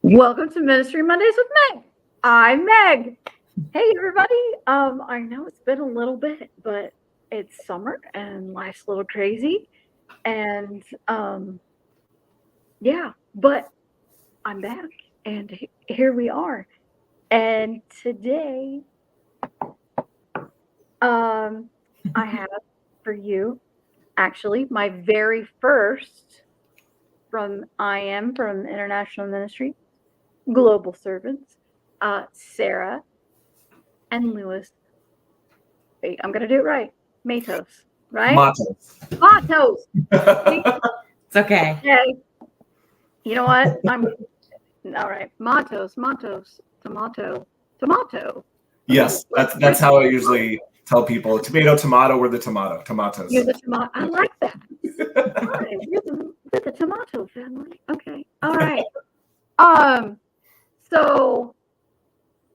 Welcome to Ministry Mondays with Meg. I'm Meg. Hey everybody. I know it's been a little bit, but it's summer and life's a little crazy. And but I'm back and here we are. And today I have for you actually my very first from International Ministries Global Servants, Sarah and Luis. Wait, I'm gonna do it right. Matos, right? Matos. It's okay. Okay. You know what? I'm all right. Matos, tomato. Yes, that's how I usually tell people. Tomato, we're the tomatoes. You're the tomato. I like that. All right, you're the tomato family. Okay. All right. So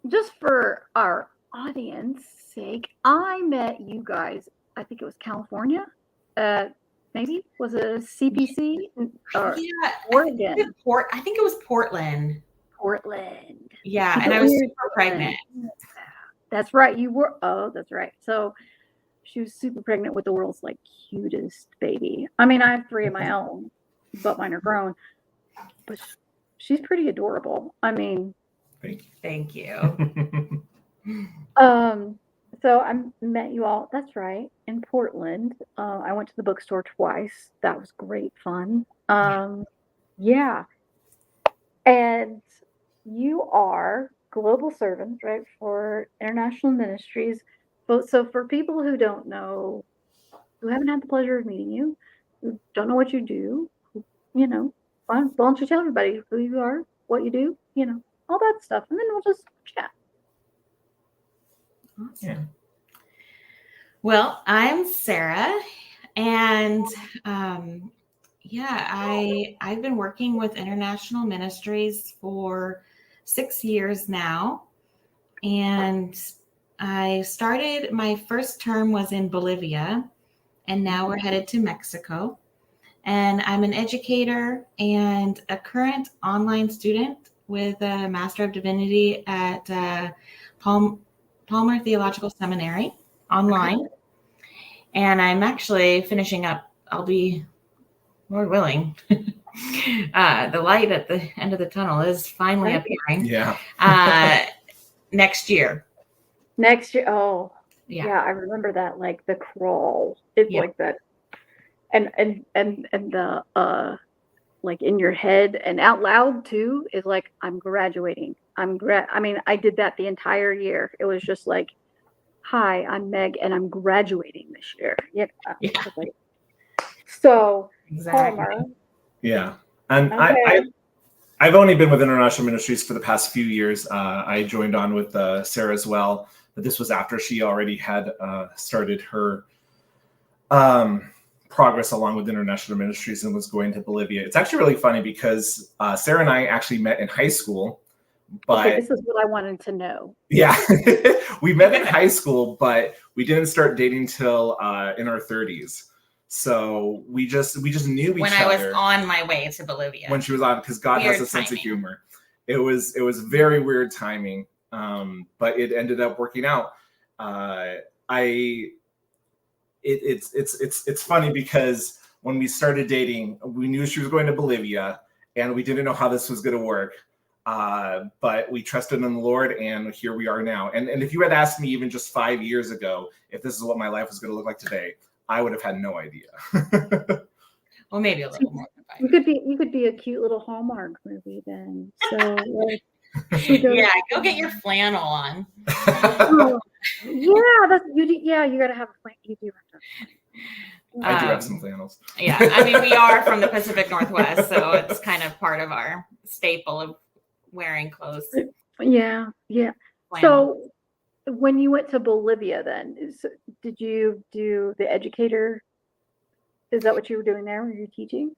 just for our audience sake, I met you guys, I think it was California. Maybe was it a CPC or Oregon? I think it was Portland. Yeah, and I was super pregnant. That's right. You were. Oh, that's right. So she was super pregnant with the world's cutest baby. I mean, I have 3 of my own, but mine are grown. But she's pretty adorable. I mean, thank you. So I met you all. That's right, in Portland. I went to the bookstore twice. That was great fun. Yeah. And you are global servants, right, for International Ministries. So for people who don't know, who haven't had the pleasure of meeting you, who don't know what you do, why don't you tell everybody who you are, what you do, all that stuff, and then we'll just chat. Awesome. Yeah. Well, I'm Sarah, and I've been working with International Ministries for 6 years now, and I started, my first term was in Bolivia, and now we're headed to Mexico. And I'm an educator and a current online student with a Master of Divinity at Palmer Theological Seminary online. And I'm actually finishing up, I'll be, Lord willing, the light at the end of the tunnel is finally appearing. Yeah. Next year. Oh, yeah. I remember that, the crawl. It's like that. And the in your head and out loud too is I'm graduating. I mean, I did that the entire year. It was just hi, I'm Meg and I'm graduating this year. Yeah. So exactly. Palmer. Yeah. And okay. I've only been with International Ministries for the past few years. I joined on with Sarah as well, but this was after she already had started her progress along with International Ministries and was going to Bolivia. It's actually really funny because Sarah and I actually met in high school. But this is what I wanted to know. Yeah, we met in high school, but we didn't start dating till in our 30s. So we just knew each other. When I was on my way to Bolivia. When she was on, because God has a sense of humor. It was very weird timing, but it ended up working out. It's funny because when we started dating, we knew she was going to Bolivia, and we didn't know how this was going to work. But we trusted in the Lord, and here we are now. And if you had asked me even just 5 years ago if this is what my life was going to look like today, I would have had no idea. Well, maybe a little more. You could be a cute little Hallmark movie then. So yeah, go get your flannel on. You gotta have a flannel. You do have to. I do have some flannels. Yeah, I mean, we are from the Pacific Northwest, so it's kind of part of our staple of wearing clothes. Yeah. Flannel. So when you went to Bolivia then, did you do the educator? Is that what you were doing there? Were you teaching?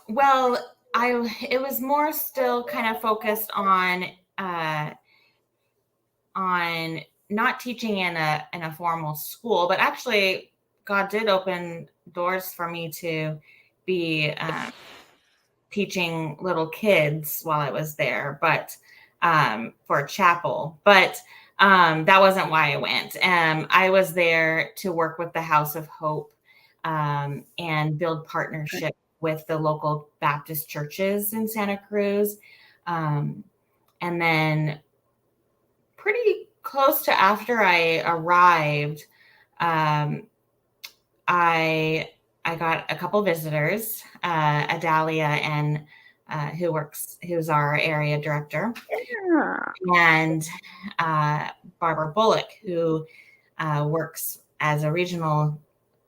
Well, it was more still kind of focused on not teaching in a formal school, but actually God did open doors for me to be teaching little kids while I was there, but for a chapel. But that wasn't why I went. I was there to work with the House of Hope and build partnership with the local Baptist churches in Santa Cruz. And then pretty close to after I arrived, I got a couple visitors, Adalia and who's our area director, and Barbara Bullock, who works as a regional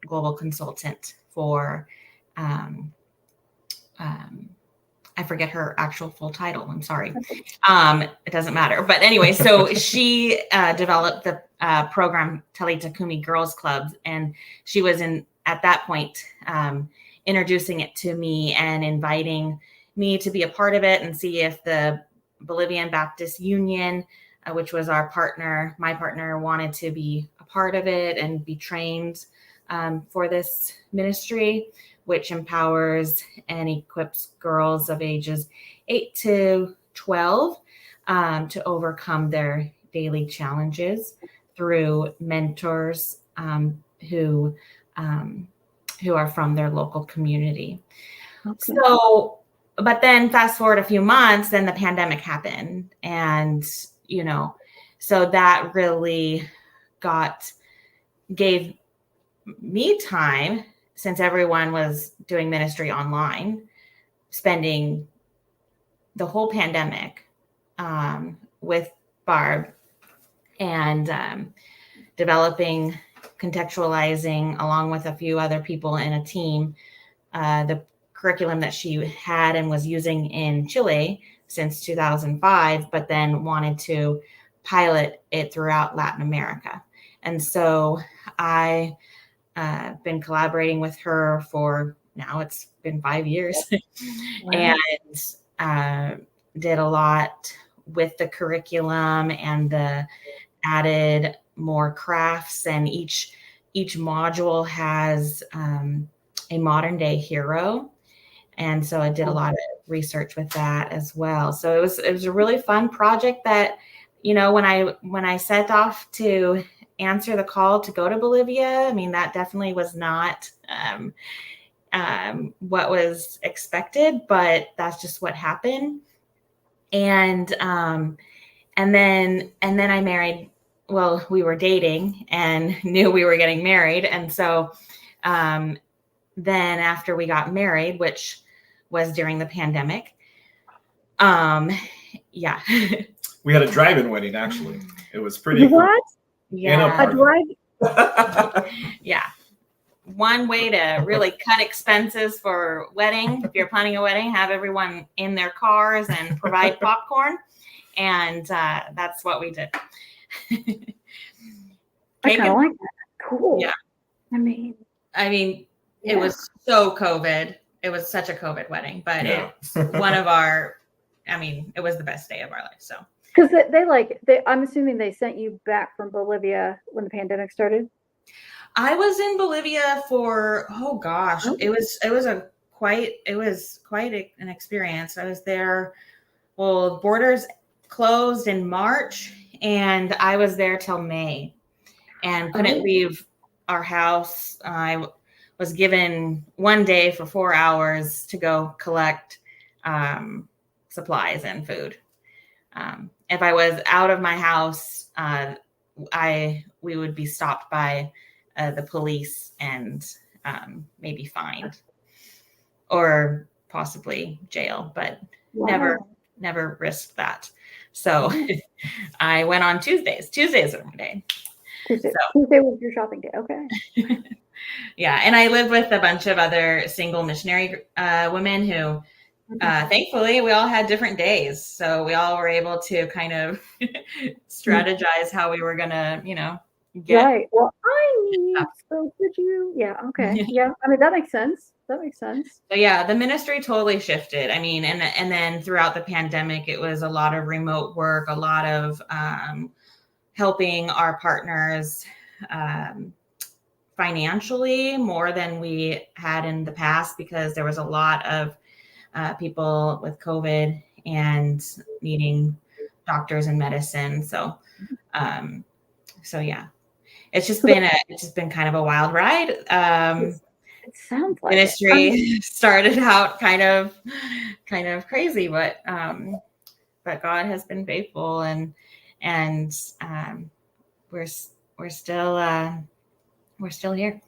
global consultant for I forget her actual full title. I'm sorry. It doesn't matter. But anyway, so she developed the program Talita Cumi Girls Clubs. And she was at that point, introducing it to me and inviting me to be a part of it and see if the Bolivian Baptist Union, which was my partner, wanted to be a part of it and be trained for this ministry, which empowers and equips girls of ages 8 to 12 to overcome their daily challenges through mentors who are from their local community. Okay. So, but then fast forward a few months, then the pandemic happened. And, so that really gave me time, since everyone was doing ministry online, spending the whole pandemic with Barb and developing, contextualizing, along with a few other people in a team, the curriculum that she had and was using in Chile since 2005, but then wanted to pilot it throughout Latin America. And so I been collaborating with her for now, it's been 5 years. Wow. And did a lot with the curriculum and added more crafts, and each module has a modern day hero. And so I did a lot of research with that as well. So it was a really fun project that, when I set off to answer the call to go to Bolivia, I mean, that definitely was not what was expected, but that's just what happened. And then I married. Well, we were dating and knew we were getting married. And so then after we got married, which was during the pandemic, yeah. We had a drive-in wedding, actually. It was pretty cool. What? Yeah. A drive? Yeah. One way to really cut expenses for wedding, if you're planning a wedding, have everyone in their cars and provide popcorn. And that's what we did. I kind of like that. Cool. Yeah. I mean, it was so COVID. It was such a COVID wedding, but it's one of it was the best day of our life. So. Because I'm assuming they sent you back from Bolivia when the pandemic started. I was in Bolivia for it was quite an experience. I was there. Well, borders closed in March, and I was there till May, and couldn't leave our house. I was given one day for 4 hours to go collect supplies and food. If I was out of my house, we would be stopped by the police and maybe fined or possibly jail, but never risked that. So I went on Tuesdays. Tuesdays are my day. Tuesday was your shopping day. Okay. Yeah. And I lived with a bunch of other single missionary women who thankfully we all had different days. So we all were able to kind of strategize how we were going to, get. Right. Well, so did you? Yeah. Okay. Yeah. I mean, that makes sense. So yeah, the ministry totally shifted. I mean, and then throughout the pandemic, it was a lot of remote work, a lot of helping our partners financially more than we had in the past, because there was a lot of people with COVID and needing doctors and medicine. So, yeah, it's just been kind of a wild ride. It sounds like ministry started out kind of crazy, but God has been faithful, and we're still here.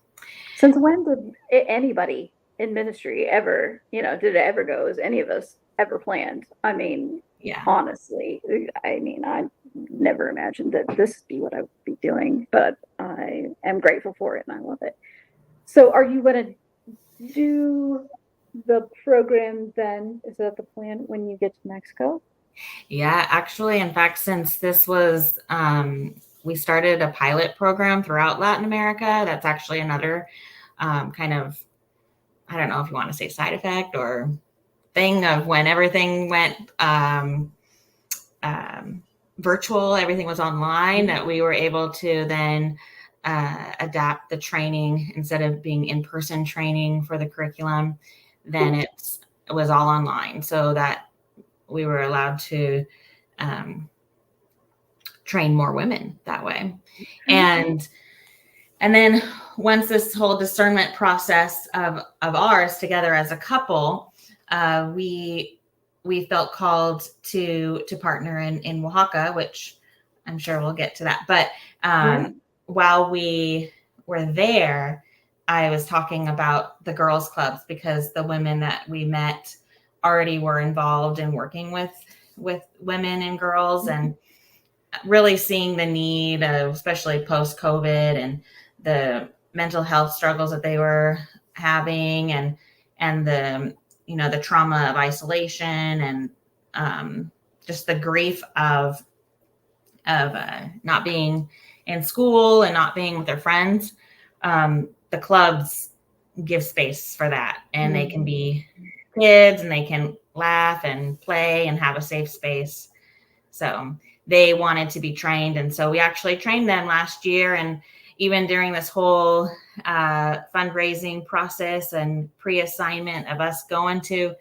Since when did anybody in ministry ever, did it ever go as any of us ever planned? I mean, Yeah. Honestly, I mean, I never imagined that this would be what I would be doing, but I am grateful for it and I love it. So are you going to do the program then? Is that the plan when you get to Mexico? Yeah, actually, in fact, since this was, we started a pilot program throughout Latin America. That's actually another kind of, I don't know if you want to say side effect or thing of when everything went virtual, everything was online, that we were able to then adapt the training. Instead of being in-person training for the curriculum, then it was all online, so that we were allowed to train more women that way. And then once this whole discernment process of ours together as a couple, we felt called to partner in Oaxaca, which I'm sure we'll get to that. But while we were there, I was talking about the girls' clubs, because the women that we met already were involved in working with women and girls, and really seeing the need of, especially post-COVID, and the mental health struggles that they were having, and the the trauma of isolation, and just the grief of not being in school and not being with their friends. The clubs give space for that, and they can be kids, and they can laugh and play and have a safe space. So they wanted to be trained, and so we actually trained them last year. And even during this whole fundraising process and pre-assignment of us going to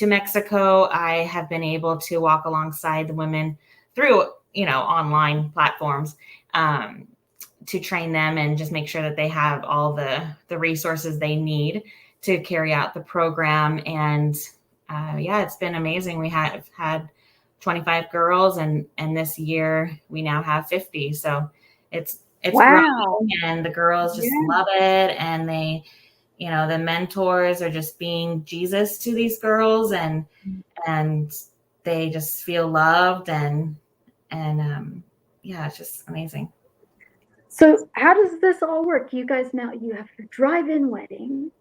Mexico, I have been able to walk alongside the women through online platforms to train them and just make sure that they have all the resources they need to carry out the program. And it's been amazing. We have had 25 girls, and this year we now have 50. So it's growing, and the girls just love it. And they, the mentors are just being Jesus to these girls, and they just feel loved, and it's just amazing. So how does this all work? You guys, now you have your drive-in wedding.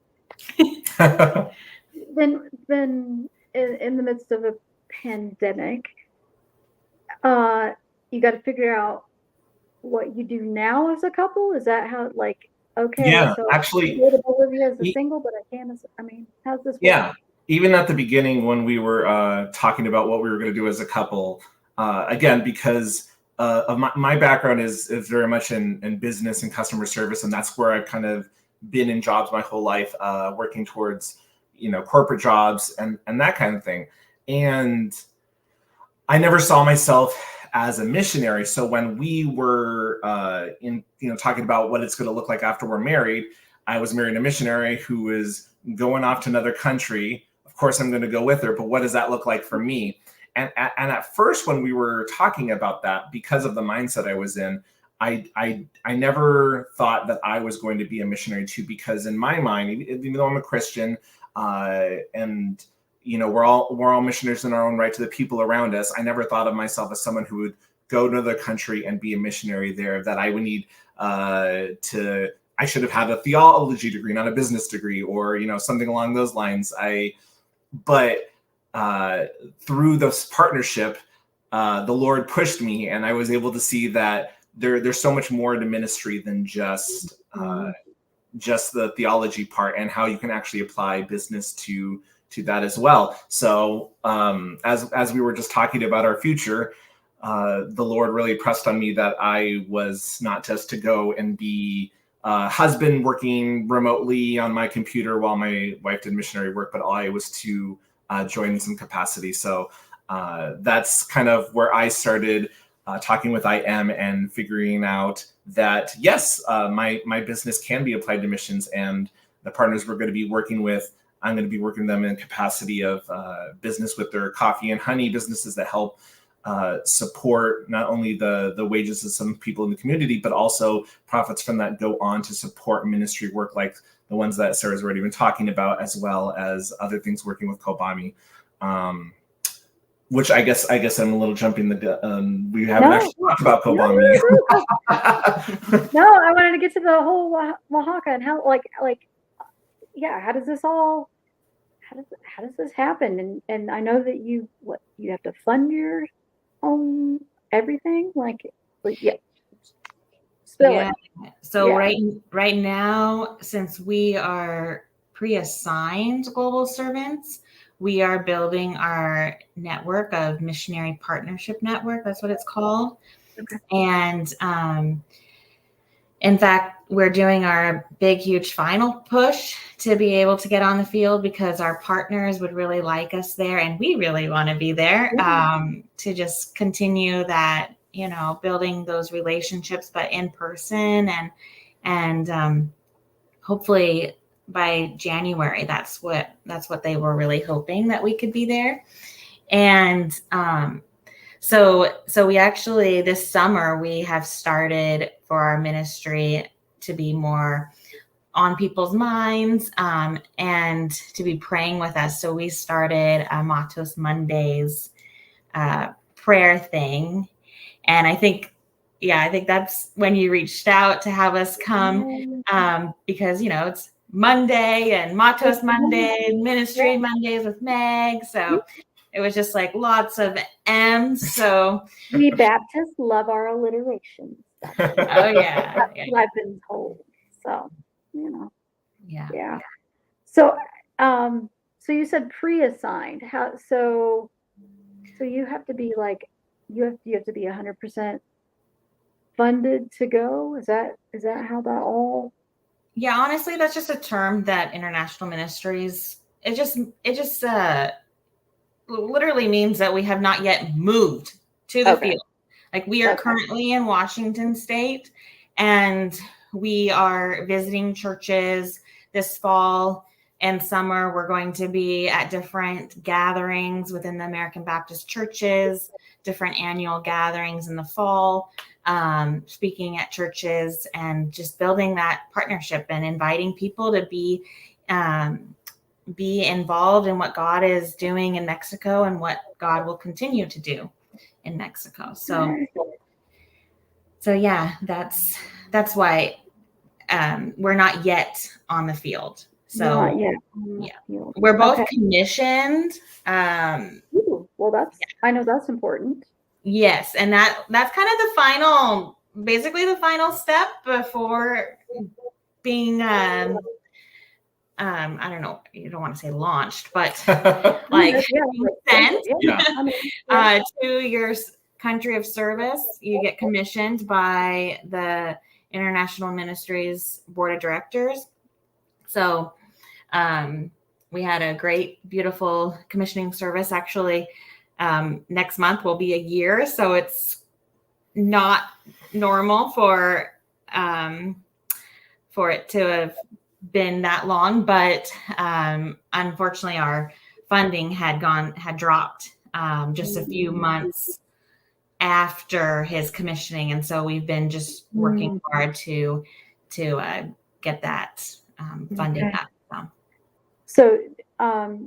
then in the midst of a pandemic, you got to figure out what you do now as a couple. Is that how, okay? Yeah, so actually, I go to Bolivia as a single, but I can't as, how's this work? Yeah, even at the beginning when we were talking about what we were going to do as a couple, again, because of my background is very much in business and customer service, and that's where I've kind of been in jobs my whole life, working towards corporate jobs and that kind of thing. And I never saw myself as a missionary. So when we were talking about what it's going to look like after we're married, I was marrying a missionary who is going off to another country. Of course, I'm going to go with her, but what does that look like for me? And at first, when we were talking about that, because of the mindset I was in, I never thought that I was going to be a missionary too, because in my mind, even though I'm a Christian, and we're all missionaries in our own right to the people around us, I never thought of myself as someone who would go to another country and be a missionary there. That I would need I should have had a theology degree, not a business degree, or something along those lines. But through this partnership, the Lord pushed me, and I was able to see that there's so much more to ministry than just the theology part, and how you can actually apply business to that as well. So as we were just talking about our future, the Lord really pressed on me that I was not just to go and be husband working remotely on my computer while my wife did missionary work, but I was to join in some capacity. So that's kind of where I started talking with IM and figuring out that, yes, my business can be applied to missions, and the partners we're going to be working with, I'm going to be working with them in capacity of business with their coffee and honey businesses that help support not only the wages of some people in the community, but also profits from that go on to support ministry work like the ones that Sarah's already been talking about, as well as other things working with COBAMI. Which I guess I'm a little jumping the gun. We haven't actually talked about COBAMI. No, I wanted to get to the whole Oaxaca and how, yeah, how does this happen? And I know that you have to fund your own everything, yeah. Spill it. So Yeah. right now, since we are pre-assigned global servants, we are building our network of missionary partnership network. That's what it's called. Okay. And in fact, we're doing our big, huge final push to be able to get on the field, because our partners would really like us there, and we really want to be there, to just continue that, building those relationships, but in person, and hopefully by January, that's what they were really hoping, that we could be there. And so we actually, this summer, we have started for our ministry to be more on people's minds, and to be praying with us. So we started a Matos Mondays prayer thing. And I think that's when you reached out to have us come, because, it's Monday and Matos Monday, Ministry Mondays with Meg. So it was just like lots of M's. So we Baptists love our alliterations. Oh yeah. That's what I've been told. So, Yeah. So, so you said pre-assigned. How? So you have to be you have to be 100% funded to go. Is that how that all? Yeah, honestly, that's just a term that International Ministries, it just literally means that we have not yet moved to the field. Like, we are currently in Washington State, and we are visiting churches this fall and summer. We're going to be at different gatherings within the American Baptist churches, different annual gatherings in the fall, speaking at churches, and just building that partnership and inviting people to be involved in what God is doing in Mexico and what God will continue to do in Mexico. So yeah, that's why we're not yet on the field. So we're both commissioned. Well, I know that's important. Yes, and that's kind of basically the final step before being I don't know, you don't want to say launched, but sent to your country of service. You get commissioned by the International Ministries Board of Directors. So we had a great, beautiful commissioning service. Actually, next month will be a year, so it's not normal for it to have been that long, but unfortunately our funding had dropped just a few months after his commissioning, and so we've been just working hard to get that funding up. So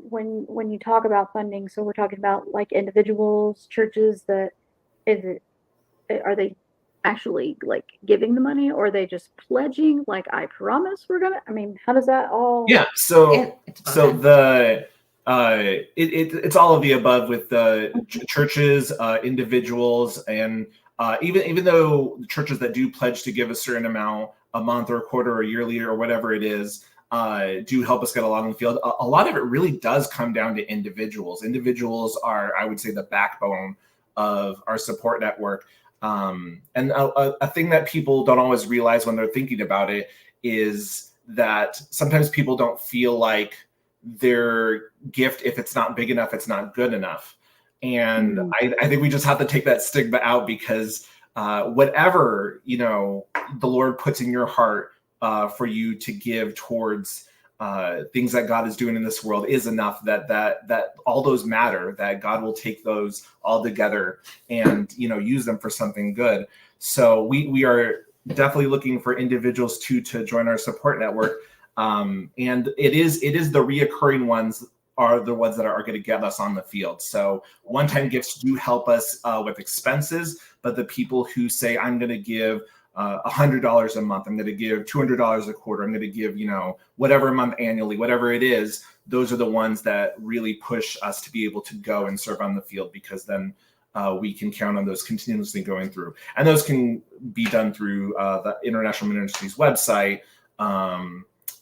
when you talk about funding, so we're talking about like individuals, churches, are they actually like giving the money, or are they just pledging, like, I promise we're gonna, how does that all? Yeah, so it's all of the above with the churches, individuals, and even though the churches that do pledge to give a certain amount a month or a quarter or yearly or whatever it is, do help us get a lot on the field. A lot of it really does come down to individuals. Individuals are, I would say, the backbone of our support network. And a thing that people don't always realize when they're thinking about it is that sometimes people don't feel like their gift, if it's not big enough, it's not good enough. And I think we just have to take that stigma out, because whatever, the Lord puts in your heart for you to give towards things that God is doing in this world is enough, that all those matter, that God will take those all together and, use them for something good. So we are definitely looking for individuals to join our support network. And it is the reoccurring ones are the ones that are going to get us on the field. So one-time gifts do help us with expenses, but the people who say, I'm going to give $100 a month, I'm going to give $200 a quarter, I'm going to give, whatever a month annually, whatever it is, those are the ones that really push us to be able to go and serve on the field, because then we can count on those continuously going through. And those can be done through the International Ministries website,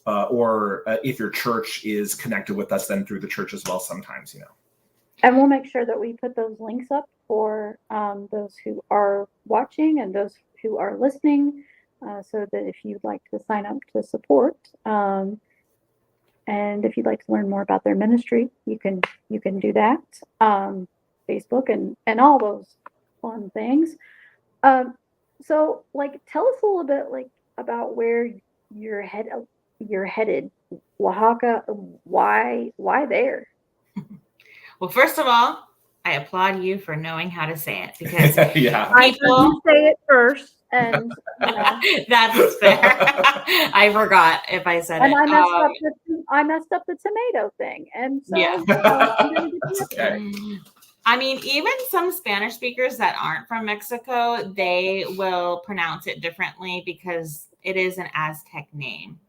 or if your church is connected with us, then through the church as well sometimes, And we'll make sure that we put those links up for those who are watching and those who are listening, so that if you'd like to sign up to support, and if you'd like to learn more about their ministry, you can do that. Facebook and all those fun things. So tell us a little bit about where you're headed. Oaxaca. Why there? Well, first of all, I applaud you for knowing how to say it, because yeah, I say it first, and that's fair. I forgot if I said and it. I messed up the tomato thing, and so yeah. Okay. I mean, even some Spanish speakers that aren't from Mexico, they will pronounce it differently because it is an Aztec name.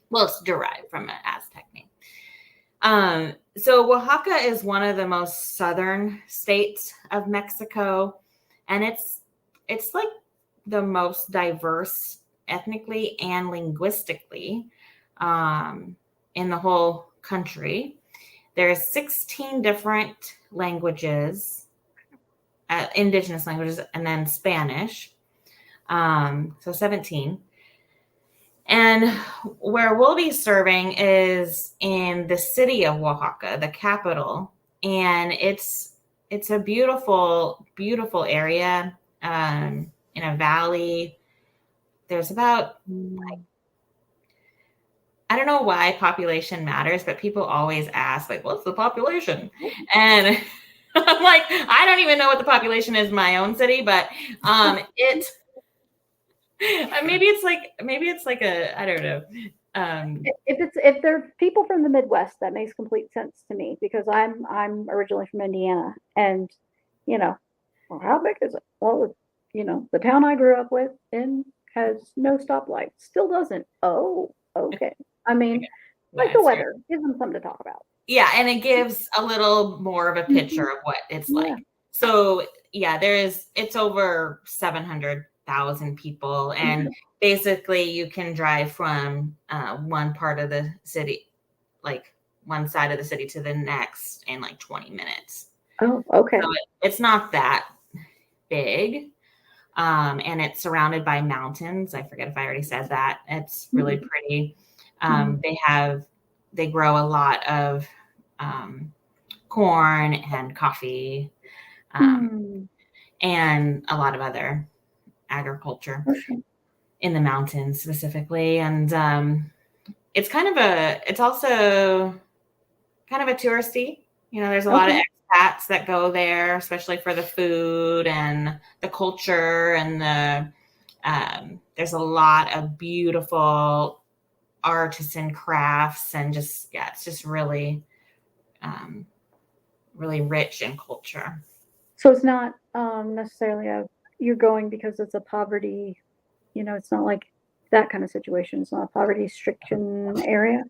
Well, it's derived from an Aztec name. So Oaxaca is one of the most southern states of Mexico, and it's like the most diverse ethnically and linguistically in the whole country. There's 16 different languages, indigenous languages, and then Spanish. So 17. And where we'll be serving is in the city of Oaxaca, the capital. And it's a beautiful, beautiful area in a valley. There's about, I don't know why population matters, but people always ask, what's the population? And I'm like, I don't even know what the population is in my own city, but maybe it's like a, I don't know. If they're people from the Midwest, that makes complete sense to me, because I'm originally from Indiana, and well, how big is it? Well, the town I grew up with has no stoplights, still doesn't. Oh, okay. I mean, the weather gives them something to talk about. Yeah, and it gives a little more of a picture of what it's like. So yeah, it's over 700,000 people, and basically you can drive from one part of the city, one side of the city to the next in 20 minutes. Oh, okay. So it's not that big, and it's surrounded by mountains. I forget if I already said that. It's really pretty. They grow a lot of corn and coffee, and a lot of other agriculture in the mountains specifically. And it's also kind of a touristy, there's a lot of expats that go there, especially for the food and the culture, and there's a lot of beautiful artisan crafts, and it's just really, really rich in culture. So it's not necessarily you're going because it's a poverty, it's not like that kind of situation. It's not a poverty-stricken area.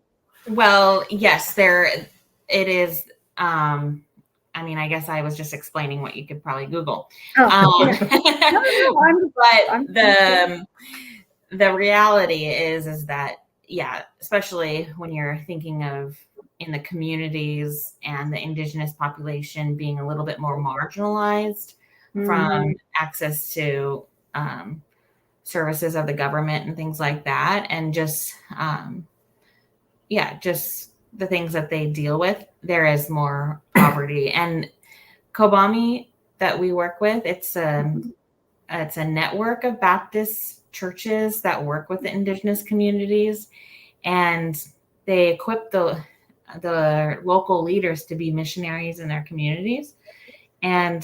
Well, yes, it is. I guess I was just explaining what you could probably Google. The reality is that, especially when you're thinking of in the communities and the indigenous population being a little bit more marginalized from access to services of the government and things like that. And just the things that they deal with, there is more poverty. And COBAMI that we work with, it's a network of Baptist churches that work with the indigenous communities, and they equip the local leaders to be missionaries in their communities. And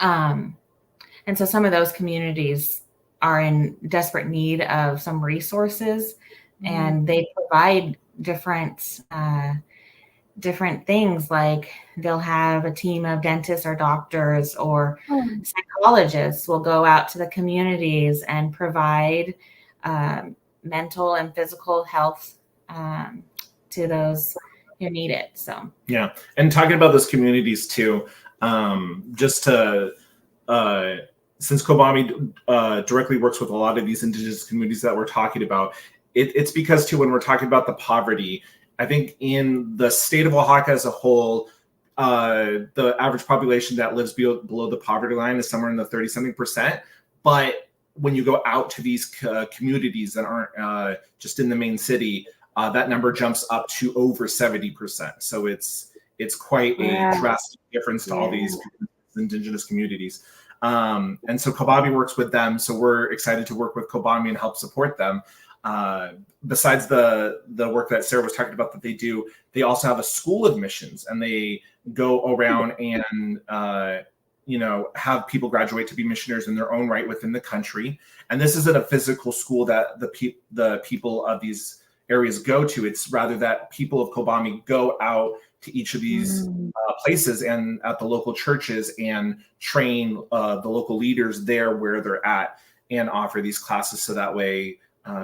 so some of those communities are in desperate need of some resources, and they provide different things, like they'll have a team of dentists or doctors or psychologists will go out to the communities and provide mental and physical health to those who need it. So yeah, and talking about those communities too, just to since COBAMI directly works with a lot of these indigenous communities that we're talking about, it's because too, when we're talking about the poverty, I think in the state of Oaxaca as a whole, the average population that lives below the poverty line is somewhere in the 30-something%. But when you go out to these communities that aren't just in the main city, that number jumps up to over 70%. So it's quite a drastic difference to all these indigenous communities. And so COBAMI works with them. So we're excited to work with COBAMI and help support them. Besides the work that Sarah was talking about that they do, they also have a school of missions, and they go around and have people graduate to be missionaries in their own right within the country. And this isn't a physical school that the people of these areas go to. It's rather that people of COBAMI go out to each of these places and at the local churches and train the local leaders there where they're at and offer these classes, so that way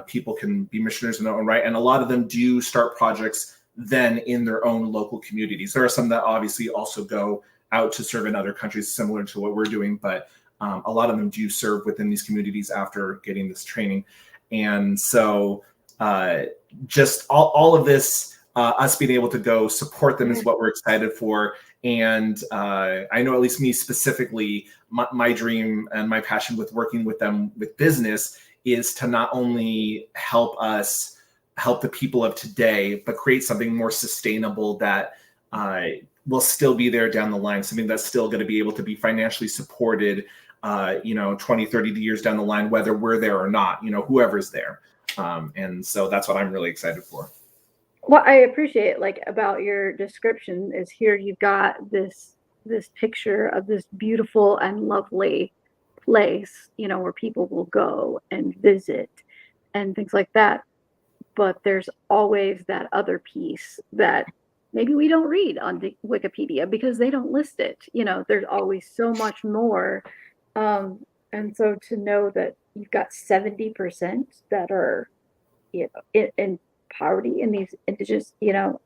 people can be missionaries in their own right. And a lot of them do start projects then in their own local communities. There are some that obviously also go out to serve in other countries similar to what we're doing, but a lot of them do serve within these communities after getting this training. And so just all of this, us being able to go support them is what we're excited for. And I know, at least me specifically, my dream and my passion with working with them with business is to not only help us help the people of today, but create something more sustainable that will still be there down the line, something that's still going to be able to be financially supported 20, 30 years down the line, whether we're there or not, whoever's there. And so that's what I'm really excited for. What I appreciate about your description is here you've got this picture of this beautiful and lovely place, where people will go and visit and things like that. But there's always that other piece that maybe we don't read on Wikipedia because they don't list it. There's always so much more. And so to know that you've got 70% that are, in poverty in these indigenous,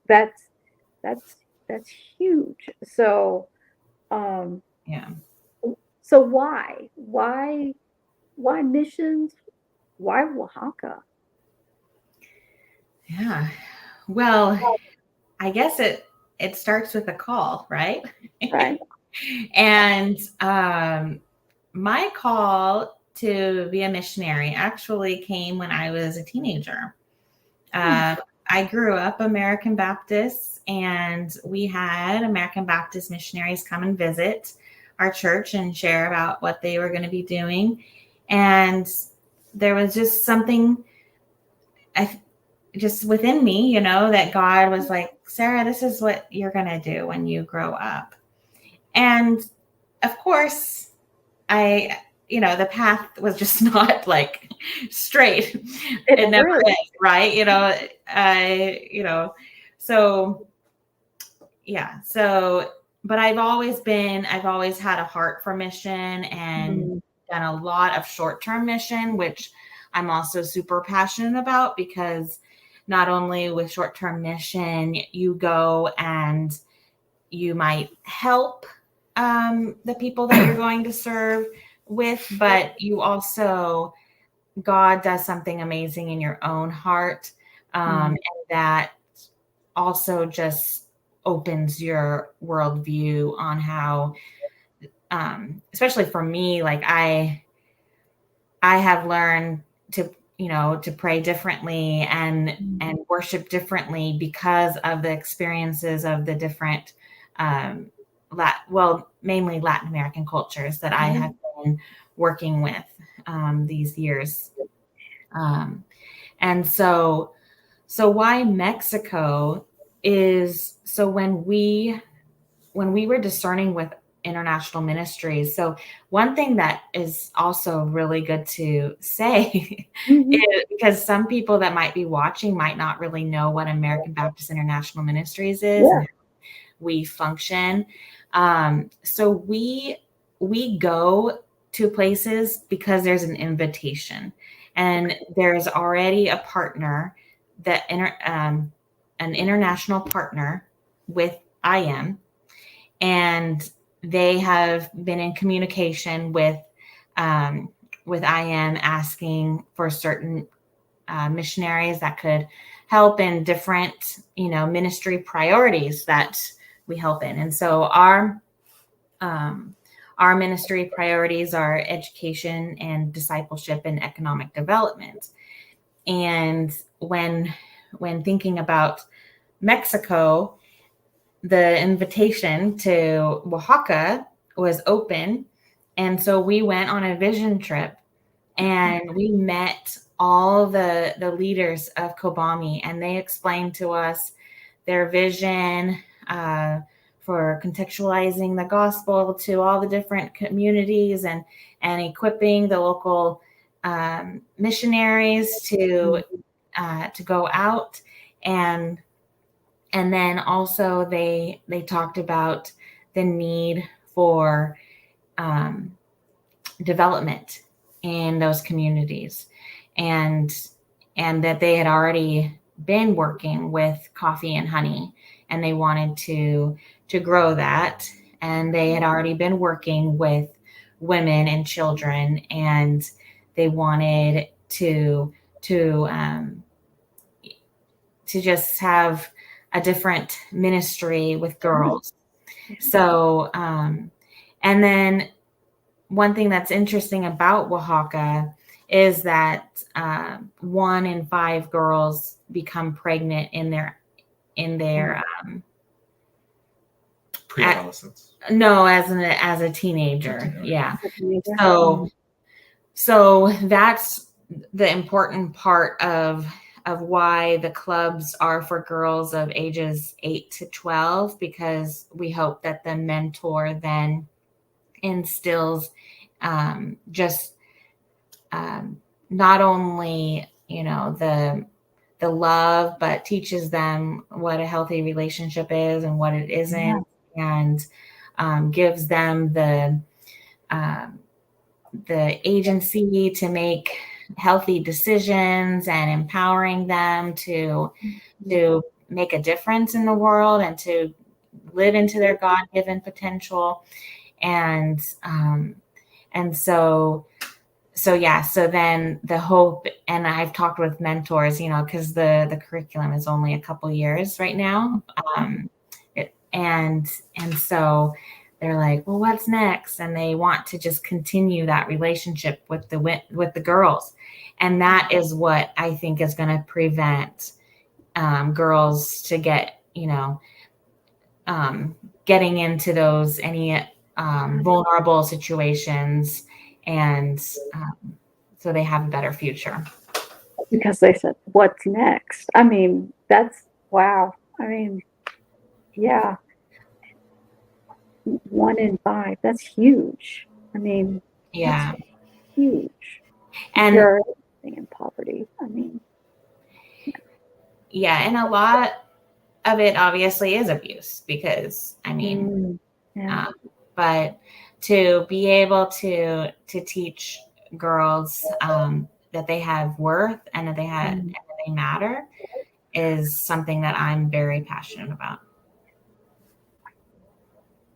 that's huge. So, So why missions? Why Oaxaca? Yeah. Well, I guess it starts with a call, right? Right. And my call to be a missionary actually came when I was a teenager. I grew up American Baptist, and we had American Baptist missionaries come and visit our church and share about what they were going to be doing. And there was just something just within me, that God was like, Sarah, this is what you're going to do when you grow up. And of course, the path was just not straight. It never is, right? But I've always had a heart for mission and done a lot of short-term mission, which I'm also super passionate about, because not only with short-term mission, you go and you might help the people that you're going to serve with, but you also, God does something amazing in your own heart. And that also just opens your worldview on how, especially for me, I have learned to, to pray differently and worship differently because of the experiences of the different, mainly Latin American cultures that I have been working with these years. And so why Mexico is, so when we were discerning with international ministries. So one thing that is also really good to say is, because some people that might be watching might not really know what American Baptist International Ministries is and how we function. So we go to places because there's an invitation, and there's already a partner an international partner with IM, and they have been in communication with IM asking for certain missionaries that could help in different, ministry priorities that we help in. And so our ministry priorities are education and discipleship and economic development. And when thinking about Mexico, the invitation to Oaxaca was open. And so we went on a vision trip, and we met all the leaders of COBAMI, and they explained to us their vision for contextualizing the gospel to all the different communities and equipping the local missionaries to go out. And then also they talked about the need for development in those communities, and that they had already been working with coffee and honey, and they wanted to grow that. And they had already been working with women and children, and they wanted to just have a different ministry with girls. So, and then one thing that's interesting about Oaxaca is that 1 in 5 girls become pregnant in their pre-adolescence. As a teenager. Yeah. So that's the important part of why the clubs are for girls of ages 8 to 12, because we hope that the mentor then instills not only, the love, but teaches them what a healthy relationship is and what it isn't, and gives them the agency to make healthy decisions, and empowering them to make a difference in the world and to live into their God-given potential. And so then the hope, and I've talked with mentors, because the curriculum is only a couple years right now. And so they're like, well, what's next? And they want to just continue that relationship with the girls. And that is what I think is going to prevent girls to get, getting into those vulnerable situations, and so they have a better future. Because they said, what's next? I mean, that's, wow. I mean, yeah. 1 in 5, that's huge. I mean, yeah, huge. And you're in poverty. I mean, yeah, and a lot of it obviously is abuse, because but to be able to teach girls that they have worth and that they matter is something that I'm very passionate about.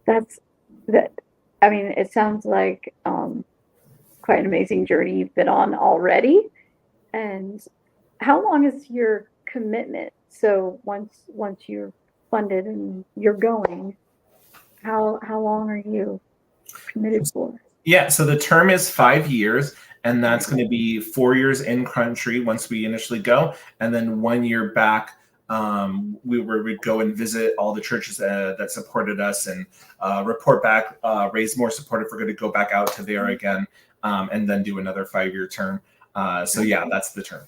I mean, it sounds like quite an amazing journey you've been on already. And how long is your commitment? So once you're funded and you're going, how long are you committed for? Yeah, so the term is 5 years, And that's going to be 4 years in country once we initially go, and then 1 year back. We'd go and visit all the churches that supported us and report back, raise more support if we're going to go back out to there again, and then do another 5-year term. So yeah, that's the term.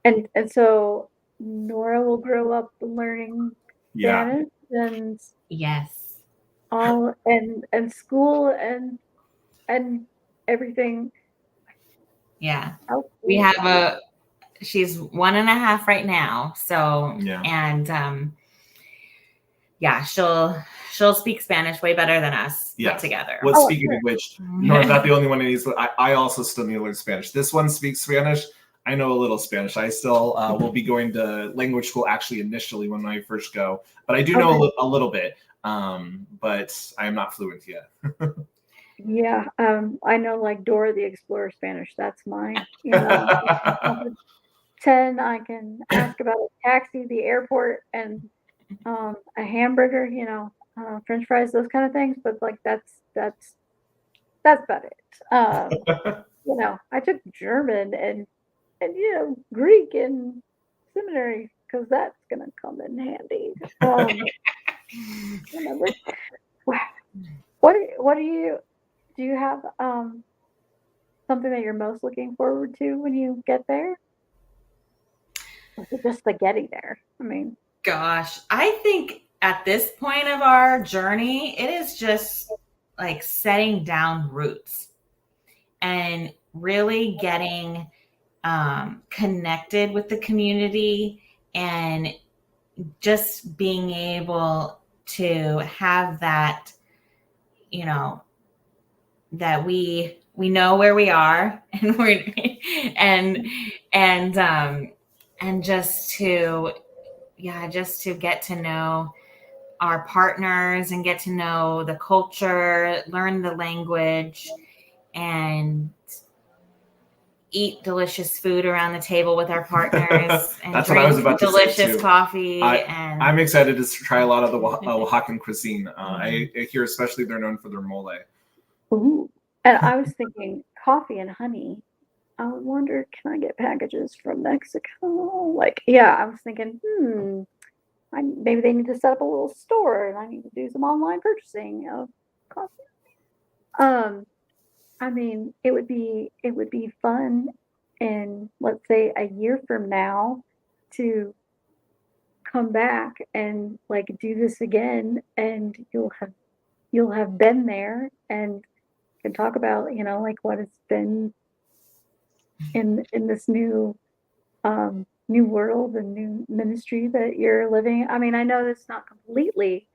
And so Nora will grow up learning Spanish and yes, all and school and everything. Yeah. Oh, We have she's 1.5 right now. So, and yeah, she'll speak Spanish way better than us put together. Well, speaking of which, Nora's not the only one who needs, I also still need to learn Spanish. This one speaks Spanish. I know a little Spanish. I still will be going to language school actually initially when I first go, but I do know a little bit, but I am not fluent yet. Yeah, I know like Dora the Explorer Spanish. That's mine. 10, I can ask about a taxi, the airport, and a hamburger, French fries, those kind of things. But like that's about it. I took German and Greek in seminary because that's gonna come in handy. Remember? What do you have something that you're most looking forward to when you get there? Or is it just the getting there? I mean, gosh, I think at this point of our journey, it is just like setting down roots and really getting connected with the community and just being able to have that, that we know where we are and we're and just to get to know our partners and get to know the culture, learn the language, and eat delicious food around the table with our partners and that's what I was about to say delicious coffee. I'm excited to try a lot of the Oaxacan cuisine. I hear especially they're known for their mole. Ooh. And I was thinking coffee and honey. I would wonder, can I get packages from Mexico? I was thinking, maybe they need to set up a little store and I need to do some online purchasing of coffee. I mean, it would be fun, and let's say a year from now to come back and do this again, and you'll have been there and can talk about what it's been in this new world and new ministry that you're living. I mean, I know that's not completely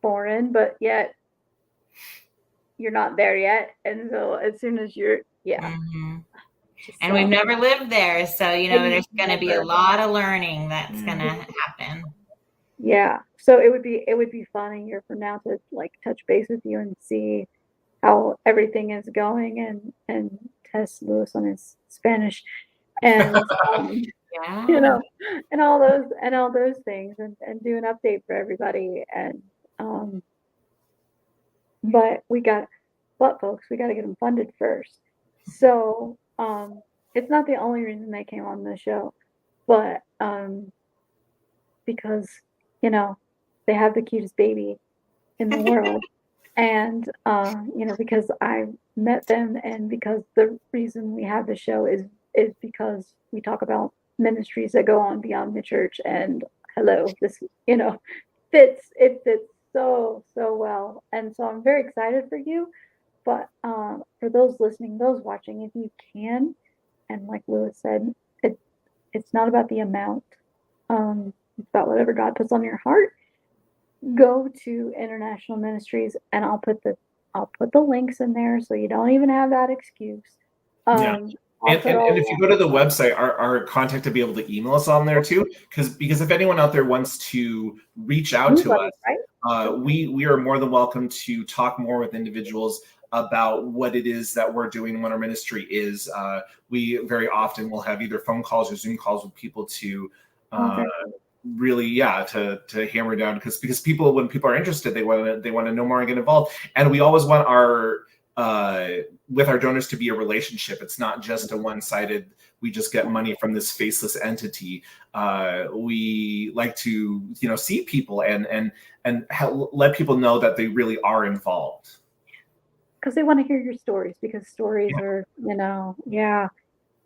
foreign, but yet you're not there yet. And so as soon as you're and we've never lived there, so there's going to be a lot of learning that's going to happen. Yeah, so it would be fun a year from now to touch base with you and see how everything is going and test Luis on his Spanish and and all those things and do an update for everybody and but folks, we got to get them funded first. So it's not the only reason they came on the show, but because they have the cutest baby in the world. And, because I met them and because the reason we have the show is because we talk about ministries that go on beyond the church. And this, fits so well. And so I'm very excited for you. But for those listening, those watching, if you can, and like Luis said, it's not about the amount. It's about whatever God puts on your heart. Go to International Ministries, and I'll put the links in there so you don't even have that excuse. And if you go to the website, our contact to be able to email us on there too, because if anyone out there wants to reach out to us, right? We are more than welcome to talk more with individuals about what it is that we're doing, what our ministry is. We very often will have either phone calls or Zoom calls with people to really to hammer down because people, when people are interested, they want to know more and get involved. And we always want our with our donors to be a relationship. It's not just a one-sided, we just get money from this faceless entity. We like to, see people and let people know that they really are involved. Because they want to hear your stories, because stories are, yeah.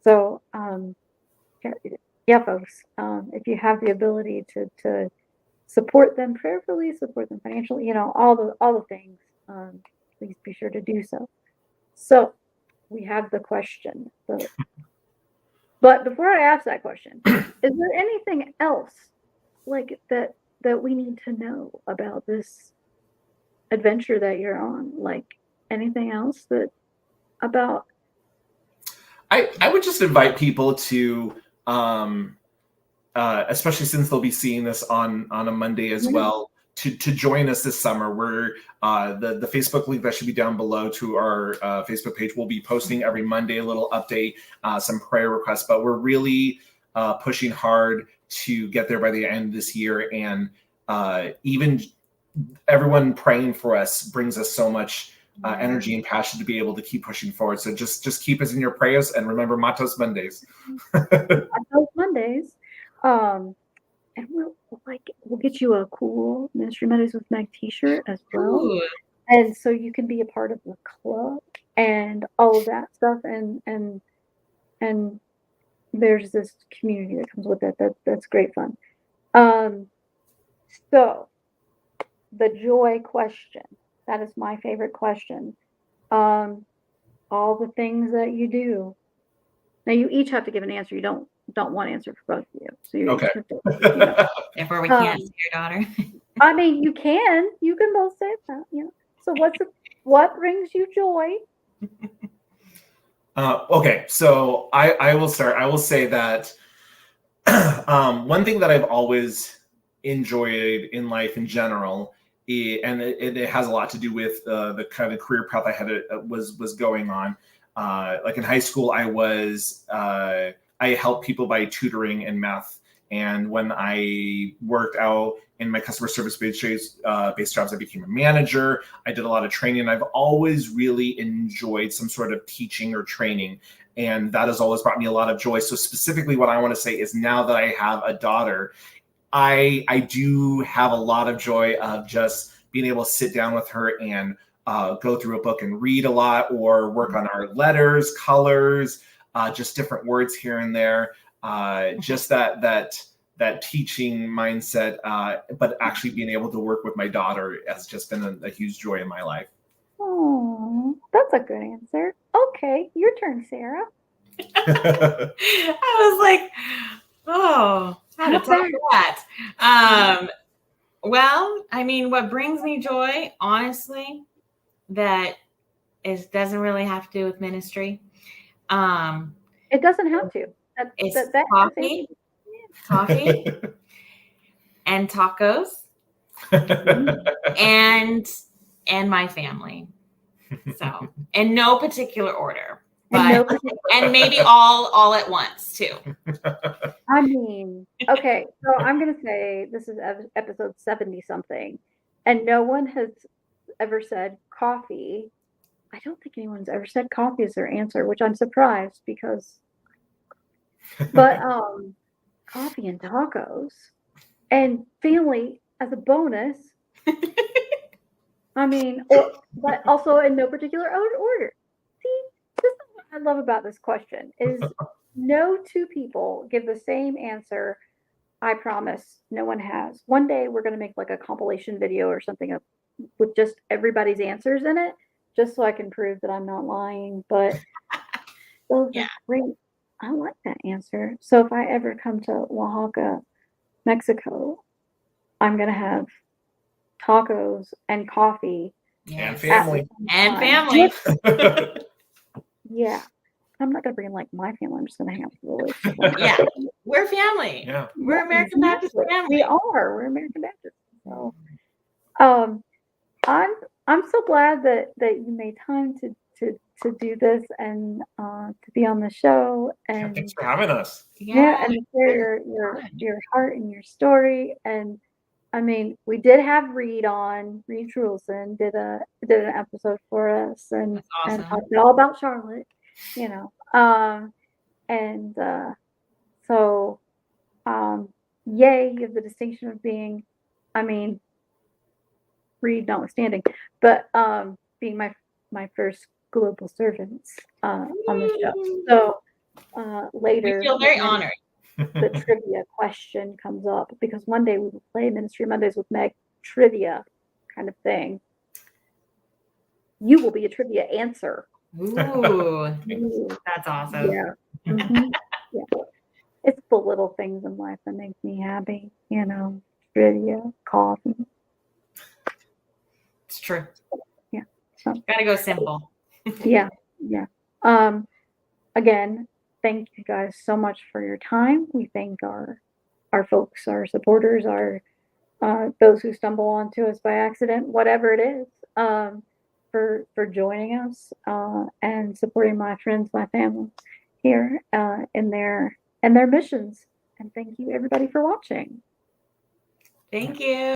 So, yeah, folks, if you have the ability to support them prayerfully, support them financially, all the things, please be sure to do so. So we have the question. But before I ask that question, is there anything else like that we need to know about this adventure that you're on? Like anything else about? I would just invite people to, especially since they'll be seeing this on a Monday as well, to join us this summer. We're the Facebook link that should be down below to our Facebook page. We'll be posting every Monday a little update, some prayer requests, but we're really pushing hard to get there by the end of this year. And even everyone praying for us brings us so much energy and passion to be able to keep pushing forward. So just keep us in your prayers, and remember Matos Mondays. Matos Mondays. And we'll get you a cool Ministry Mondays with Meg t-shirt as well. Ooh. And so you can be a part of the club and all of that stuff. And there's this community that comes with it. That's great fun. So the joy question, that is my favorite question. All the things that you do. Now you each have to give an answer. You don't want to answer for both of you. So you okay. Therefore, we can't see your daughter. I mean, you can both say that. So what brings you joy? Okay, so I will start. I will say that one thing that I've always enjoyed in life in general, and it has a lot to do with the kind of career path I had was going on. Like in high school, I helped people by tutoring in math. And when I worked out in my customer service based jobs, I became a manager. I did a lot of training. I've always really enjoyed some sort of teaching or training. And that has always brought me a lot of joy. So specifically what I want to say is, now that I have a daughter, I do have a lot of joy of just being able to sit down with her and go through a book and read a lot, or work on our letters, colors, just different words here and there. Just that teaching mindset, but actually being able to work with my daughter has just been a huge joy in my life. Oh, that's a good answer. Okay, your turn, Sarah. I was like, oh, how to top that? Well, I mean, what brings me joy, honestly, that doesn't really have to do with ministry. It doesn't have to. It's coffee, and tacos, and my family. So, in no particular order, but and maybe all at once too. I mean, okay, so I'm gonna say this is episode 70 something, and no one has ever said coffee. I don't think anyone's ever said coffee as their answer, which I'm surprised because. But coffee and tacos and family as a bonus. I mean, but also in no particular order. See, this is what I love about this question is no two people give the same answer. I promise no one has. One day we're going to make like a compilation video or something with just everybody's answers in it, just so I can prove that I'm not lying. But those are great. I like that answer. So if I ever come to Oaxaca, Mexico, I'm going to have tacos and coffee. And family. And family. Yeah. I'm not going to bring like my family. I'm just going to hang out with the Lord. Yeah. We're family. Yeah. We're American Baptist family. We are. We're American Baptist. So I'm so glad that you made time to do this and to be on the show, and thanks for having us. And share your heart and your story, and I mean, we did have Reed on. Reed Trulson did an episode for us and That's awesome. talked all about Charlotte, you know. So yay, you have the distinction of being, I mean, Reed notwithstanding, but being my first global servants on the show. So later, We feel very honored. the trivia question comes up because one day we will play Ministry Mondays with Meg trivia kind of thing. You will be a trivia answer. Ooh, that's awesome. Yeah. Mm-hmm. Yeah. It's the little things in life that make me happy, you know, trivia, coffee. It's true. Yeah. So, gotta go simple. Yeah. Again, thank you guys so much for your time. We thank our folks, our supporters, our those who stumble onto us by accident, whatever it is, for joining us and supporting my friends, my family here in their missions. And thank you everybody for watching. Thank you.